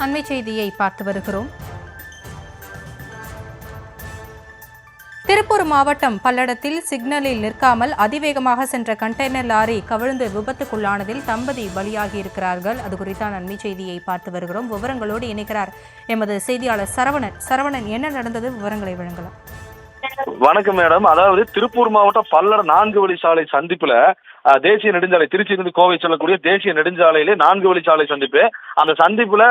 அண்மை செய்தியை பார்த்து வருகிறோம். திருப்பூர் மாவட்டம் பல்லடத்தில் சிக்னலில் நிற்காமல் அதிவேகமாக சென்ற கண்டெய்னர் லாரி கவிழ்ந்து விபத்துக்குள்ளானதில் தம்பதி பலியாகியிருக்கிறார்கள். அது குறித்தான அண்மை செய்தியை பார்த்து வருகிறோம். விவரங்களோடு இணைக்கிறார் எமது செய்தியாளர் சரவணன். சரவணன், என்ன நடந்தது? விவரங்களை வழங்கலாம். வணக்கம் மேடம். அதாவது திருப்பூர் மாவட்டம் பல்லடம் 4 வழிச்சாலை சந்திப்புல தேசிய நெடுஞ்சாலை, திருச்சியிலிருந்து கோவை செல்லக்கூடிய தேசிய நெடுஞ்சாலையிலே 4 வழிச்சாலை சந்திப்பு. அந்த சந்திப்புல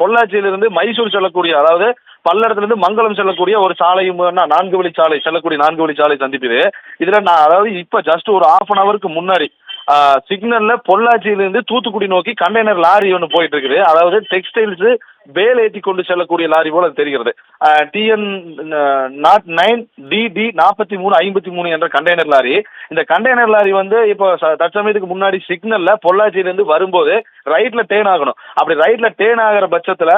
பொள்ளாச்சியிலிருந்து மைசூர் செல்லக்கூடிய, அதாவது பல்லடத்திலிருந்து மங்களம் செல்லக்கூடிய ஒரு சாலையும் 4 வழிச்சாலை செல்லக்கூடிய 4 வழிச்சாலை சந்திப்பு இது. இதுல அதாவது இப்ப ஜஸ்ட் ஒரு 1/2 ஹவருக்கு முன்னாடி சிக்னல்ல பொள்ளாச்சியிலிருந்து தூத்துக்குடி நோக்கி கண்டெய்னர் லாரி ஒன்று போயிட்டு இருக்குது. அதாவது டெக்ஸ்டைல்ஸ் பேல் ஏற்றி கொண்டு செல்லக்கூடிய லாரி போல தெரிகிறது. TN 09DD 4353 என்ற கண்டெய்னர் லாரி. இந்த கண்டெய்னர் லாரி வந்து இப்போ தற்சமயத்துக்கு முன்னாடி சிக்னல்ல பொள்ளாச்சியிலிருந்து வரும்போது ரைட்ல டேர்ன் ஆகணும். அப்படி ரைட்ல டேர்ன் ஆகிற பட்சத்துல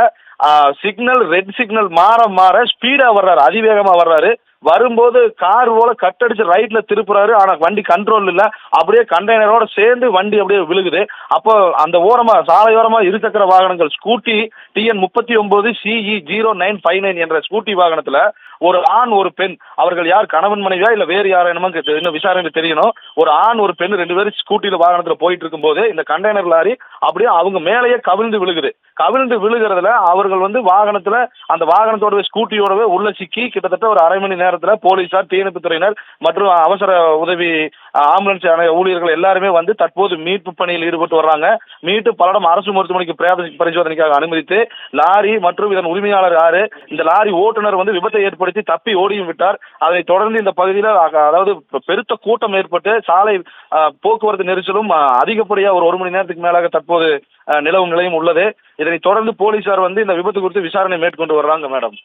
சிக்னல் ரெட் சிக்னல் மாற மாற ஸ்பீடா வர்றாரு, அதிவேகமா வர்றாரு. வரும்போது கார் போல கட்டடிச்சு ரைட்ல திருப்புறாரு. ஆனா வண்டி கண்ட்ரோல் இல்ல, அப்படியே கண்டெய்னரோட சேர்ந்து வண்டி அப்படியே விழுகுது. அப்போ அந்த ஓரமா, சாலையோரமா இருசக்கர வாகனங்கள், ஸ்கூட்டி TN 39 CE 0959 என்ற ஸ்கூட்டி வாகனத்துல ஒரு ஆண் ஒரு பெண், அவர்கள் யார், கணவன் மனைவியா இல்ல வேறு யாரும் இன்னும் விசாரணை தெரியணும். ஒரு ஆண் ஒரு பெண் 2 பேரும் ஸ்கூட்டில வாகனத்துல போயிட்டு இருக்கும் போது இந்த கண்டெய்னர் லாரி அப்படியே அவங்க மேலேயே கவிழ்ந்து விழுகுது. கவிழ்ந்து விழுகிறதுல அவர்கள் வந்து வாகனத்துல, அந்த வாகனத்தோட ஸ்கூட்டியோடவே உள்ள சிக்கி கிட்டத்தட்ட ஒரு அரை மணி நேரத்துல போலீசார், தீயணைப்பு துறையினர் மற்றும் அவசர உதவி ஆம்புலன்ஸ் ஊழியர்கள் எல்லாருமே வந்து தற்போது மீட்பு பணியில் ஈடுபட்டு வர்றாங்க. மீட்டு பல்லடம் அரசு மருத்துவமனைக்கு பரிசோதனைக்காக அனுமதித்து லாரி மற்றும் இதன் உரிமையாளர் யாரு, இந்த லாரி ஓட்டுநர் வந்து விபத்தை ஏற்படுத்தி தப்பி ஓடியும் விட்டார். அதனைத் தொடர்ந்து இந்த பகுதியில் அதாவது பெருத்த கூட்டம் ஏற்பட்டு சாலை போக்குவரத்து நெரிசலும் அதிகப்படியாக ஒரு மணி நேரத்துக்கு மேலாக தற்போது நிலவும் நிலையும் உள்ளது. இதனைத் தொடர்ந்து போலீசார் வந்து இந்த விபத்து குறித்து விசாரணை மேற்கொண்டு வர்றாங்க மேடம்.